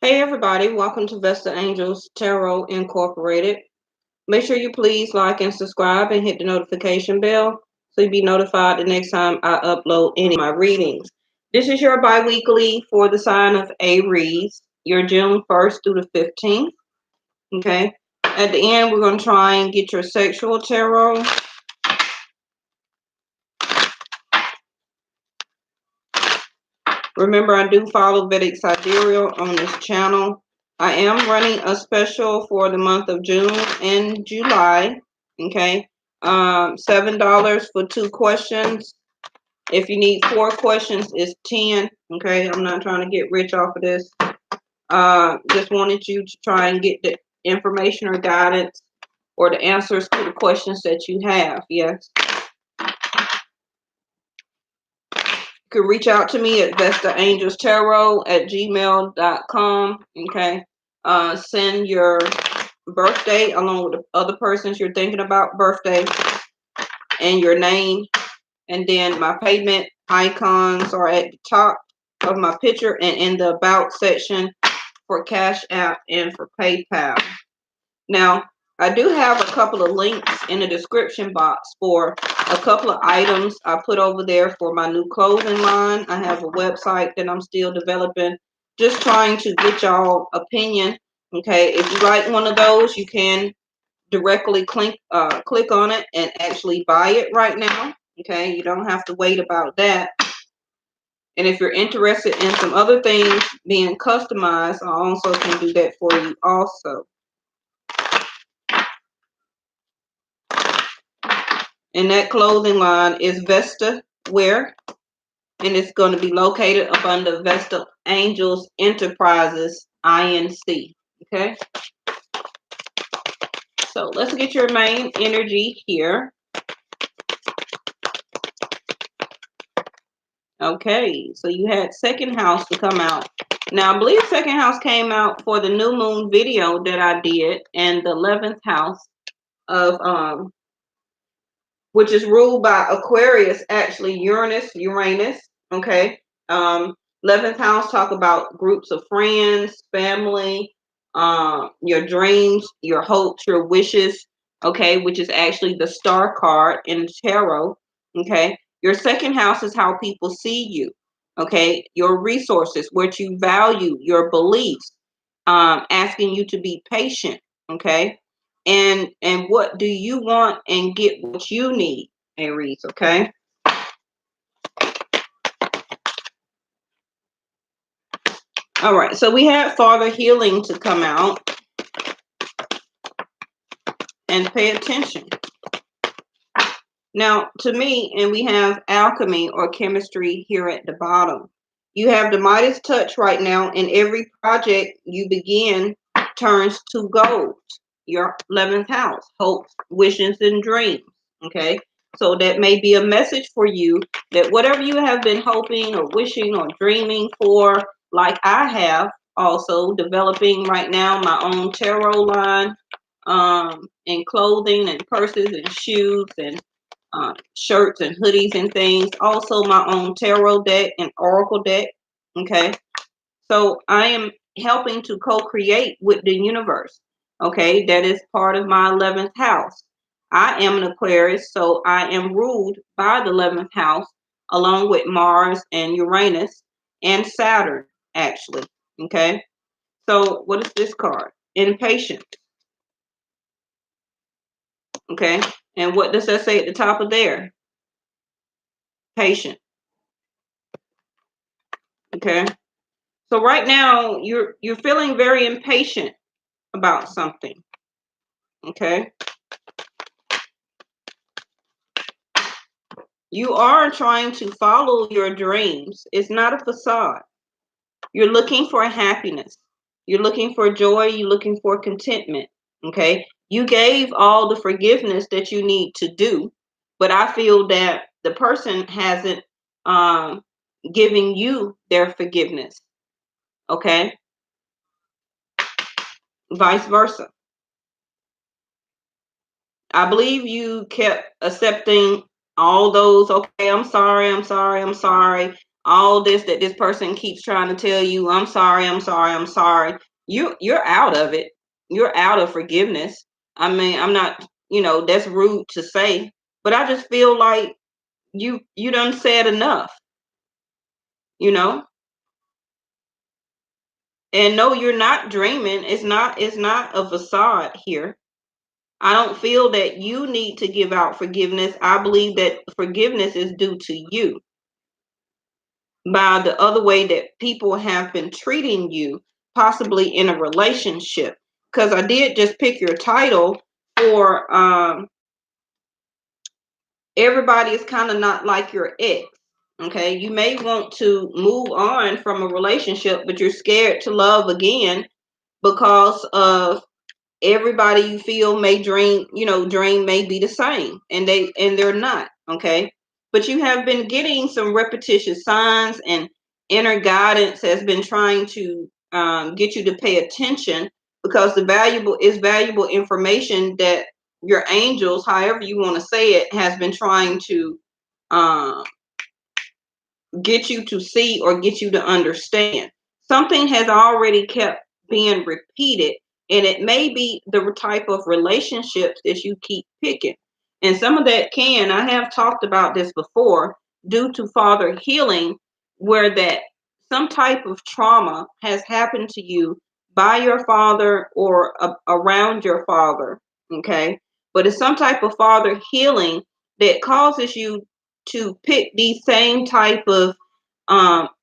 Hey everybody, welcome to Vestaangelstarot Incorporated. Make sure you please like and subscribe and hit the notification bell so you'll be notified the next time I upload any of my readings. This is your bi-weekly for the sign of Aries, your June 1st through the 15th. Okay. At the end, we're going to try and get your sexual tarot. Remember, I do follow Vedic Sidereal on this channel. I am running a special for the month of June and July. Okay. $7 for 2 questions. If you need 4 questions, it's 10. Okay. I'm not trying to get rich off of this. Just wanted you to try and get the information or guidance or the answers to the questions that you have. Yes. You can reach out to me at vestaangelstarot@gmail.com. Okay. Send your birthday along with the other persons you're thinking about birthday and your name. And then my payment icons are at the top of my picture and in the about section for Cash App and for PayPal. Now, I do have a couple of links in the description box for a couple of items I put over there for my new clothing line. I have a website that I'm still developing, just trying to get y'all opinion. Okay, if you like one of those, you can directly click on it and actually buy it right now. Okay, you don't have to wait about that. And if you're interested in some other things being customized, I also can do that for you also. And that clothing line is Vesta Wear, and it's going to be located up under Vesta Angels Enterprises Inc. Okay, so let's get your main energy here. Okay, so you had second house to come out. Now, I believe second house came out for the new moon video that I did, and the 11th house of which is ruled by Aquarius, actually Uranus. Okay. 11th house talk about groups of friends, family, your dreams, your hopes, your wishes. Okay, which is actually the star card in tarot. Okay. Your second house is how people see you. Okay. Your resources, what you value, your beliefs, asking you to be patient. Okay. And what do you want and get what you need, Aries. Okay. All right, so we had Father Healing to come out, and pay attention. Now, to me, and we have alchemy or chemistry here at the bottom. You have the Midas touch right now, and every project you begin turns to gold. Your 11th house, hopes, wishes, and dreams. Okay, so that may be a message for you that whatever you have been hoping or wishing or dreaming for, like I have also developing right now my own tarot line, and clothing and purses and shoes and shirts and hoodies and things. Also my own tarot deck and oracle deck. Okay, so I am helping to co-create with the universe. Okay, that is part of my 11th house. I am an Aquarius, so I am ruled by the 11th house along with Mars and Uranus and Saturn, actually. Okay, so what is this card? Impatience. Okay, and what does that say at the top of there? Patient. Okay, so right now you're feeling very impatient about something. Okay, you are trying to follow your dreams. It's not a facade. You're looking for happiness. You're looking for joy. You're looking for contentment. Okay, you gave all the forgiveness that you need to do, but I feel that the person hasn't given you their forgiveness. Okay, vice versa. I believe you kept accepting all those, okay, I'm sorry, I'm sorry, I'm sorry, all this that this person keeps trying to tell you, I'm sorry, I'm sorry, I'm sorry. You're out of it. You're out of forgiveness. I mean, I'm not, that's rude to say, but I just feel like you done said enough, you know? And no, you're not dreaming. It's not a facade here. I don't feel that you need to give out forgiveness. I believe that forgiveness is due to you by the other way that people have been treating you, possibly in a relationship. Because I did just pick your title for everybody is kind of not like your ex. Okay, you may want to move on from a relationship, but you're scared to love again because of everybody you feel may dream may be the same, and they're not. Okay, but you have been getting some repetitious signs, and inner guidance has been trying to get you to pay attention, because the valuable information that your angels, however you want to say it, has been trying to um, get you to see or get you to understand. Something has already kept being repeated, and it may be the type of relationships that you keep picking. And some of that I have talked about this before, due to father healing, where that some type of trauma has happened to you by your father or around your father. Okay. But it's some type of father healing that causes you to pick these same type of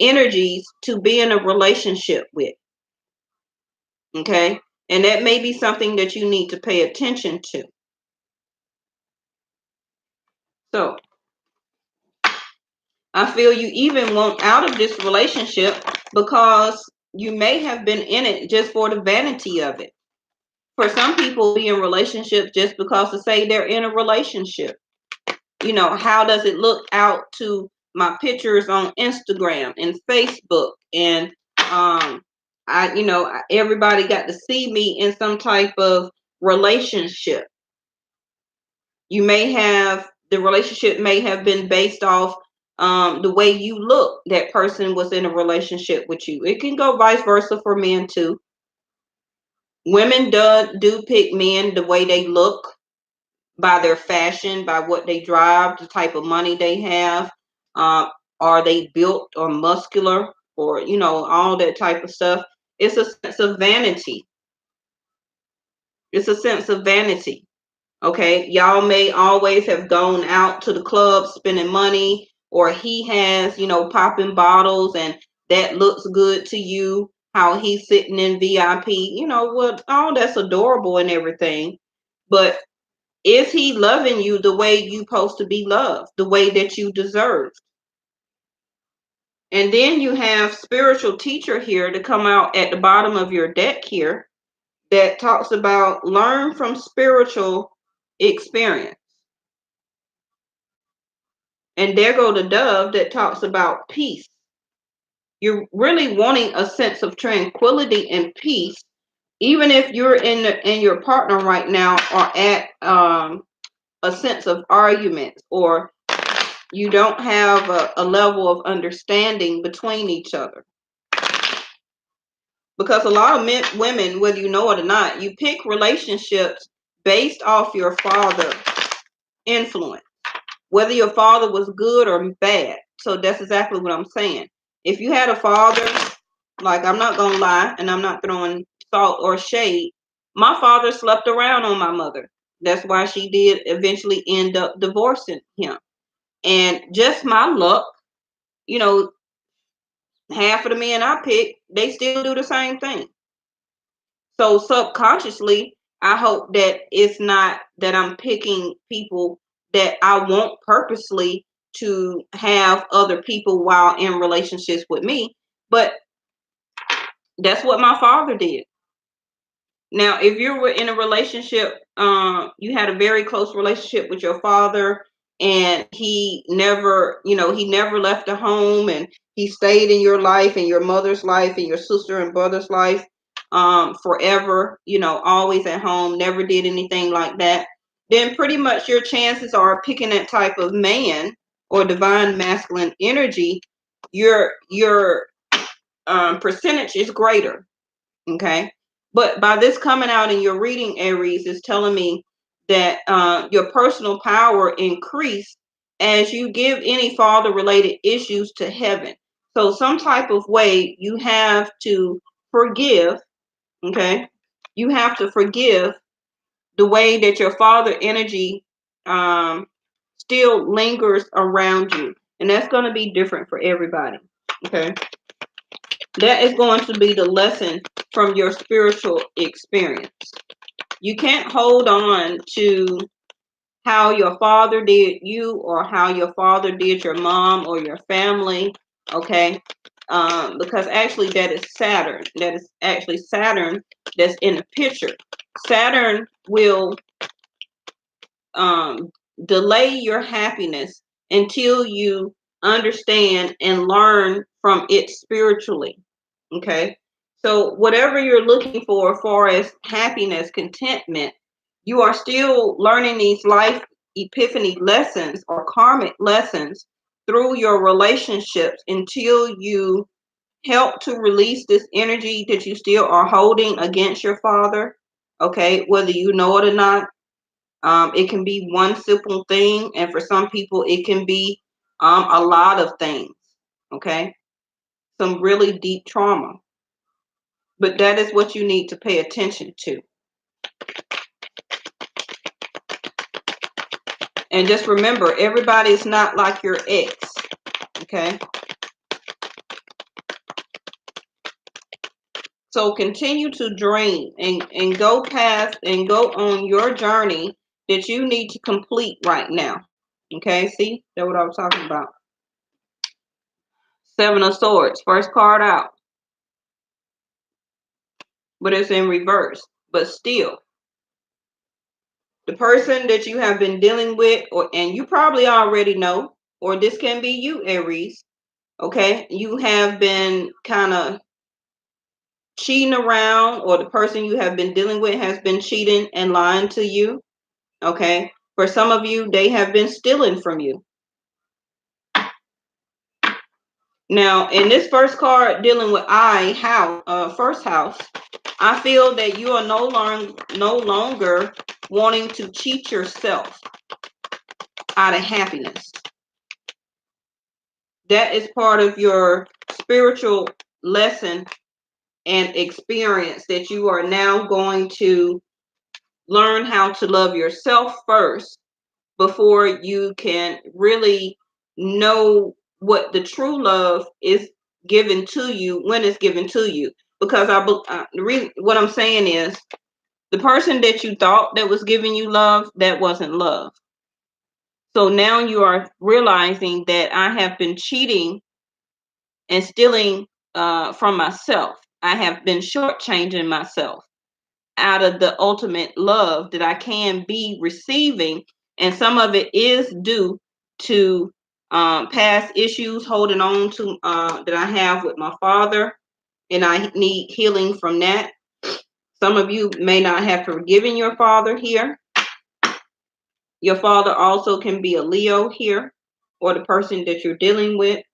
energies to be in a relationship with. Okay. And that may be something that you need to pay attention to. So I feel you even want out of this relationship because you may have been in it just for the vanity of it. For some people, be in relationships just because to say they're in a relationship. How does it look out to my pictures on Instagram and Facebook, and everybody got to see me in some type of relationship. The relationship may have been based off the way you look. That person was in a relationship with you. It can go vice versa for men too. Women do pick men the way they look, by their fashion, by what they drive, the type of money they have. Um, are they built or muscular, or all that type of stuff? It's a sense of vanity. It's a sense of vanity. Okay, y'all may always have gone out to the club spending money, or he has, popping bottles, and that looks good to you. How he's sitting in VIP, what? All that's adorable and everything, but is he loving you the way you supposed to be loved, the way that you deserve? And then you have spiritual teacher here to come out at the bottom of your deck here, that talks about learn from spiritual experience. And there go the dove that talks about peace. You're really wanting a sense of tranquility and peace, even if you're in your partner right now are at a sense of arguments, or you don't have a level of understanding between each other. Because a lot of women, whether you know it or not, you pick relationships based off your father influence, whether your father was good or bad. So that's exactly what I'm saying. If you had a father, like, I'm not going to lie, and I'm not throwing salt or shade, my father slept around on my mother. That's why she did eventually end up divorcing him. And just my luck, half of the men I pick, they still do the same thing. So subconsciously, I hope that it's not that I'm picking people that I want purposely to have other people while in relationships with me. But that's what my father did. Now, if you were in a relationship, you had a very close relationship with your father, and he never left the home, and he stayed in your life and your mother's life and your sister and brother's life, forever, always at home, never did anything like that, then pretty much your chances are picking that type of man or divine masculine energy. your percentage is greater. Okay. But by this coming out in your reading, Aries, is telling me that your personal power increase as you give any father related issues to heaven. So some type of way you have to forgive. Okay. You have to forgive the way that your father energy still lingers around you. And that's going to be different for everybody. Okay. That is going to be the lesson from your spiritual experience. You can't hold on to how your father did you or how your father did your mom or your family, okay? Because actually that is Saturn. That is actually Saturn that's in the picture. Saturn will delay your happiness until you understand and learn from it spiritually. Okay. So whatever you're looking for as far as happiness, contentment, you are still learning these life epiphany lessons or karmic lessons through your relationships until you help to release this energy that you still are holding against your father. Okay. Whether you know it or not. It can be one simple thing, and for some people, it can be a lot of things. Okay. Some really deep trauma. But that is what you need to pay attention to. And just remember, everybody is not like your ex. Okay. So continue to dream and go past and go on your journey that you need to complete right now. Okay. See, that's what I was talking about. Seven of Swords. First card out. But it's in reverse. But still, the person that you have been dealing with, and you probably already know, or this can be you, Aries. Okay, you have been kind of cheating around, or the person you have been dealing with has been cheating and lying to you. Okay, for some of you, they have been stealing from you. Now, in this first card dealing with first house, I feel that you are no longer wanting to cheat yourself out of happiness. That is part of your spiritual lesson and experience that you are now going to learn how to love yourself first before you can really know what the true love is given to you when it's given to you. Because what I'm saying is the person that you thought that was giving you love, that wasn't love. So now you are realizing that I have been cheating and stealing from myself. I have been shortchanging myself out of the ultimate love that I can be receiving. And some of it is due to past issues holding on to that I have with my father, and I need healing from that. Some of you may not have forgiven your father here. Your father also can be a Leo here, or the person that you're dealing with.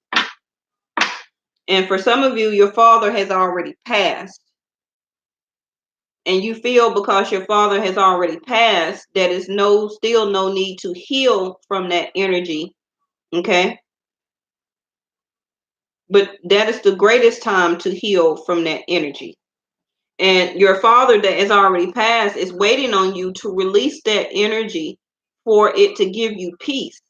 And for some of you, your father has already passed. And you feel because your father has already passed that is still no need to heal from that energy. Okay. But that is the greatest time to heal from that energy. And your father that has already passed is waiting on you to release that energy for it to give you peace.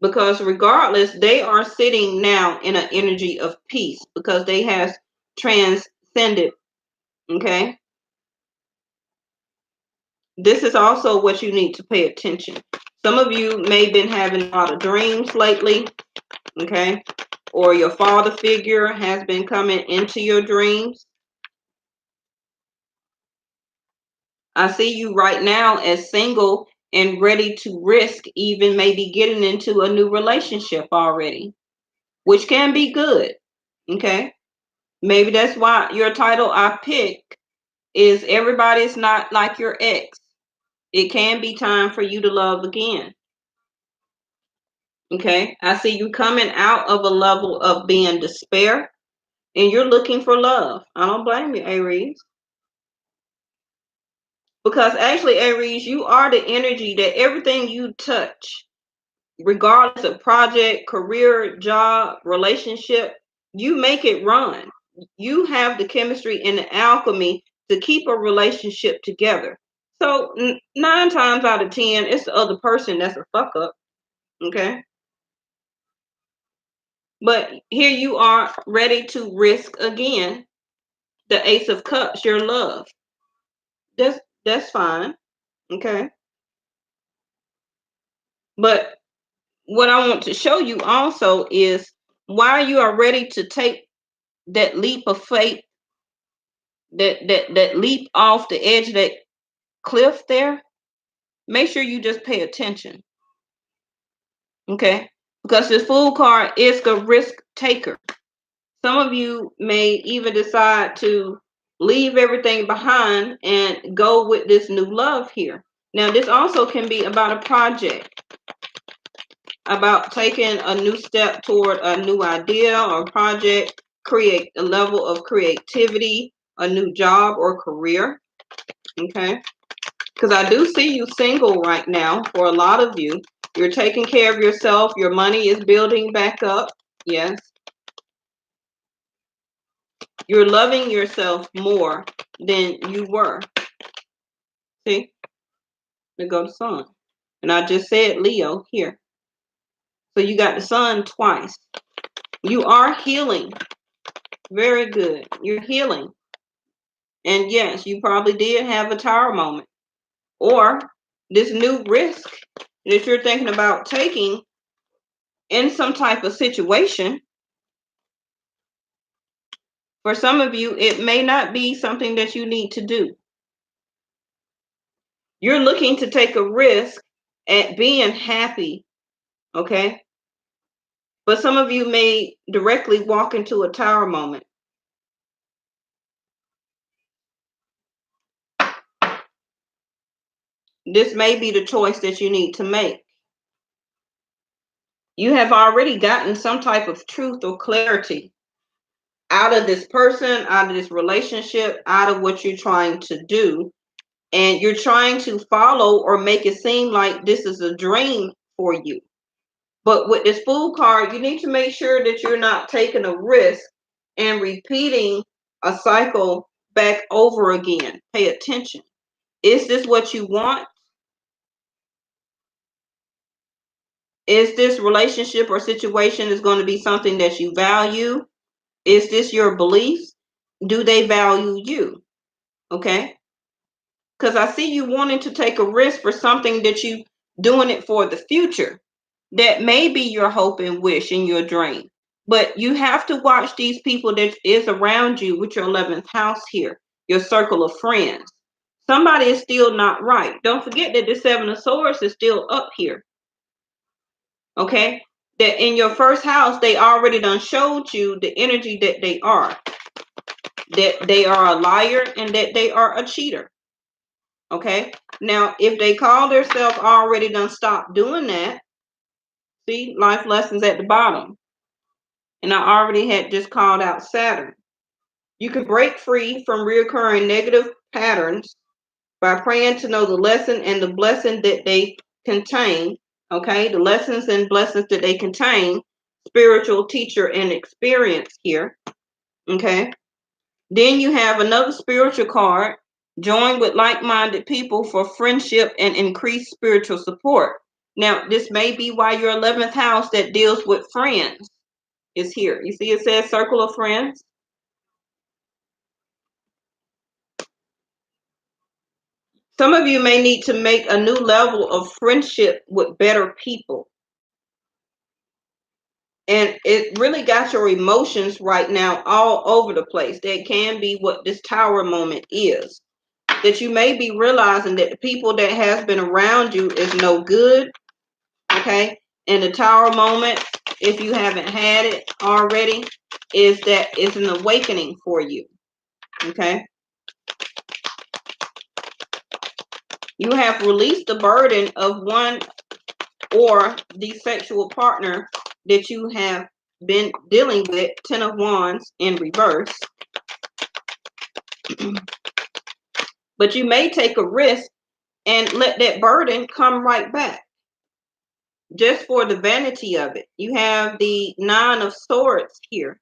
Because regardless, they are sitting now in an energy of peace because they have transcended. Okay. This is also what you need to pay attention. Some of you may have been having a lot of dreams lately. Okay. Or your father figure has been coming into your dreams. I see you right now as single and ready to risk even maybe getting into a new relationship already, which can be good. Okay. Maybe that's why your title I pick is Everybody's Not Like Your Ex. It can be time for you to love again. Okay, I see you coming out of a level of being despair, and you're looking for love. I don't blame you, Aries. Because actually, Aries, you are the energy that everything you touch, regardless of project, career, job, relationship, you make it run. You have the chemistry and the alchemy to keep a relationship together. So 9 times out of 10, it's the other person that's a fuck up. Okay. But here you are ready to risk again the Ace of Cups, your love. That's fine. Okay. But what I want to show you also is while you are ready to take that leap of faith, that leap off the edge of that cliff there, make sure you just pay attention. Okay? Because this Fool card is a risk taker. Some of you may even decide to leave everything behind and go with this new love here. Now, this also can be about a project, about taking a new step toward a new idea or project, create a level of creativity, a new job or career. Okay? Because I do see you single right now for a lot of you. You're taking care of yourself. Your money is building back up. Yes. You're loving yourself more than you were. See? There go the sun. And I just said Leo here. So you got the sun twice. You are healing. Very good. You're healing. And yes, you probably did have a tower moment. Or this new risk that you're thinking about taking in some type of situation. For some of you, it may not be something that you need to do. You're looking to take a risk at being happy, okay? But some of you may directly walk into a tower moment. This may be the choice that you need to make. You have already gotten some type of truth or clarity out of this person, out of this relationship, out of what you're trying to do. And you're trying to follow or make it seem like this is a dream for you. But with this Fool card, you need to make sure that you're not taking a risk and repeating a cycle back over again. Pay attention. Is this what you want? Is this relationship or situation is going to be something that you value? Is this your beliefs? Do they value you? Okay? Because I see you wanting to take a risk for something that you doing it for the future. That may be your hope and wish and your dream. But you have to watch these people that is around you with your 11th house here, your circle of friends. Somebody is still not right. Don't forget that the 7 of Swords is still up here. Okay? That in your first house, they already done showed you the energy that they are. That they are a liar and that they are a cheater. Okay? Now, if they call themselves already done stop doing that, see, life lessons at the bottom. And I already had just called out Saturn. You can break free from reoccurring negative patterns by praying to know the lesson and the blessing that they contain. Okay, the lessons and blessings that they contain, spiritual teacher and experience here. Okay, then you have another spiritual card, join with like-minded people for friendship and increased spiritual support. Now, this may be why your 11th house that deals with friends is here. You see it says circle of friends. Some of you may need to make a new level of friendship with better people. And it really got your emotions right now all over the place. That can be what this tower moment is. That you may be realizing that the people that has been around you is no good. Okay. And the tower moment, if you haven't had it already, is that it's an awakening for you. Okay. You have released the burden of one or the sexual partner that you have been dealing with. 10 of Wands in reverse. But you may take a risk and let that burden come right back, just for the vanity of it. You have the 9 of Swords here.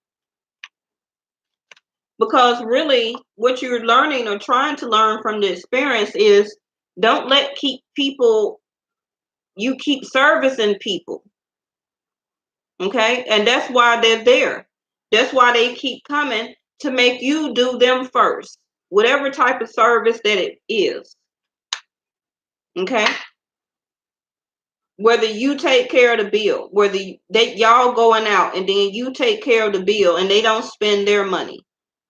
Because really, what you're learning or trying to learn from the experience is, don't let you keep servicing people. Okay? And that's why they're there. That's why they keep coming, to make you do them first. Whatever type of service that it is. Okay? Whether you take care of the bill, whether y'all going out and then you take care of the bill and they don't spend their money.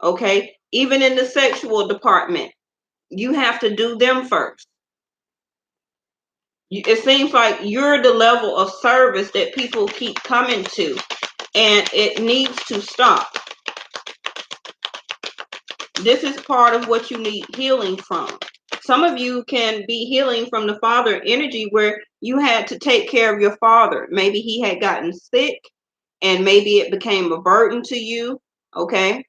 Okay? Even in the sexual department, you have to do them first. It seems like you're the level of service that people keep coming to, and it needs to stop. This is part of what you need healing from. Some of you can be healing from the father energy, where you had to take care of your father. Maybe he had gotten sick and maybe it became a burden to you. Okay.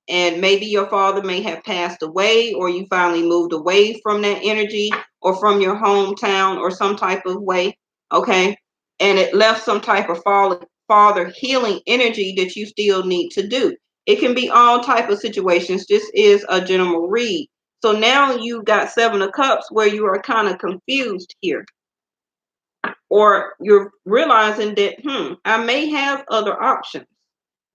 And maybe your father may have passed away, or you finally moved away from that energy or from your hometown or some type of way. Okay. And it left some type of father healing energy that you still need to do. It can be all type of situations. This is a general read. So now you got 7 of Cups, where you are kind of confused here. Or you're realizing that, I may have other options.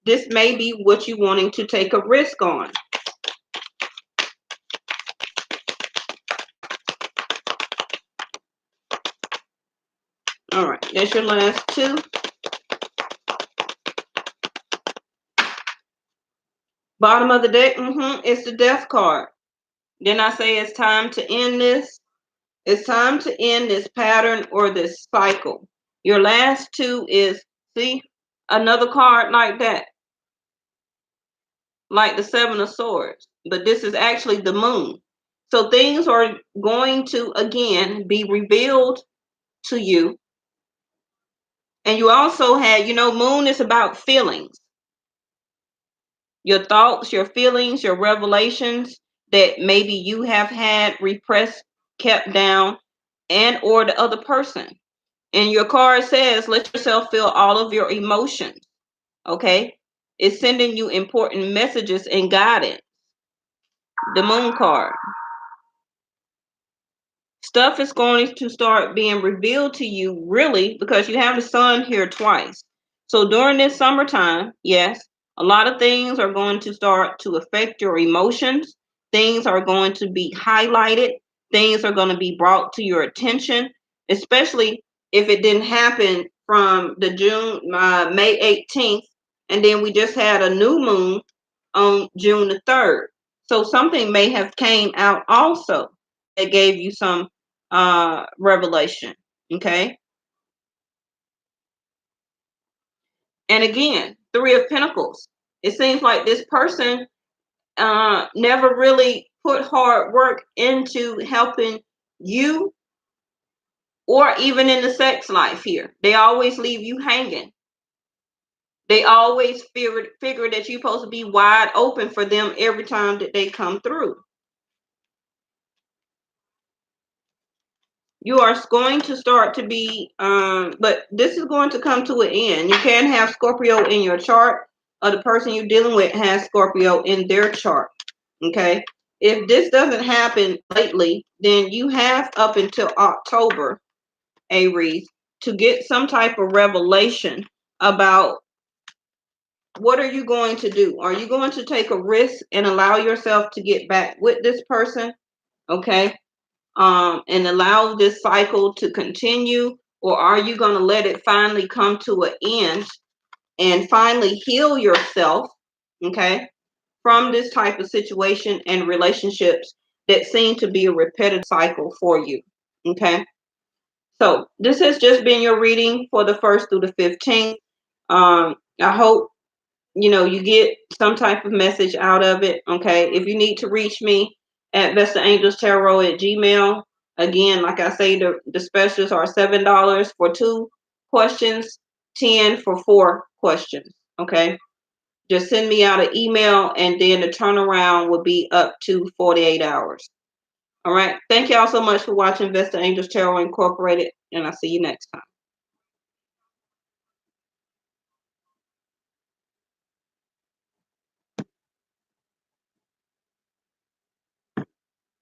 This may be what you're wanting to take a risk on. All right, that's your last 2. Bottom of the deck, it's the Death card. Then I say it's time to end this. It's time to end this pattern or this cycle. Your last 2 is, see, another card like that. Like the 7 of Swords. But this is actually the Moon. So things are going to, again, be revealed to you. And you also had, Moon is about feelings. Your thoughts, your feelings, your revelations that maybe you have had repressed, kept down, and or the other person. And your card says, let yourself feel all of your emotions. Okay? It's sending you important messages and guidance. The Moon card. Stuff is going to start being revealed to you, really, because you have the Sun here twice. So during this summertime, yes, a lot of things are going to start to affect your emotions. Things are going to be highlighted. Things are going to be brought to your attention, especially if it didn't happen from the May 18th, and then we just had a new moon on June the 3rd. So something may have came out also that gave you some revelation. Okay. And again, 3 of Pentacles. It seems like this person never really put hard work into helping you, or even in the sex life here. They always leave you hanging. They always figure that you're supposed to be wide open for them every time that they come through. You are going to start to be, but this is going to come to an end. You can have Scorpio in your chart, or the person you're dealing with has Scorpio in their chart. Okay. If this doesn't happen lately, then you have up until October, Aries, to get some type of revelation about what are you going to do. Are you going to take a risk and allow yourself to get back with this person? Okay. And allow this cycle to continue, or are you going to let it finally come to an end and finally heal yourself, okay, from this type of situation and relationships that seem to be a repetitive cycle for you? Okay. So this has just been your reading for the 1st through the 15th. I hope you get some type of message out of it. Okay. If you need to reach me at Vestaangelstarot@gmail.com, Again, like I say, the specials are $7 for 2 questions, 10 for 4 questions. Okay. Just send me out an email, and then the turnaround will be up to 48 hours. All right. Thank y'all so much for watching Vesta Angels Tarot Incorporated, and I'll see you next time.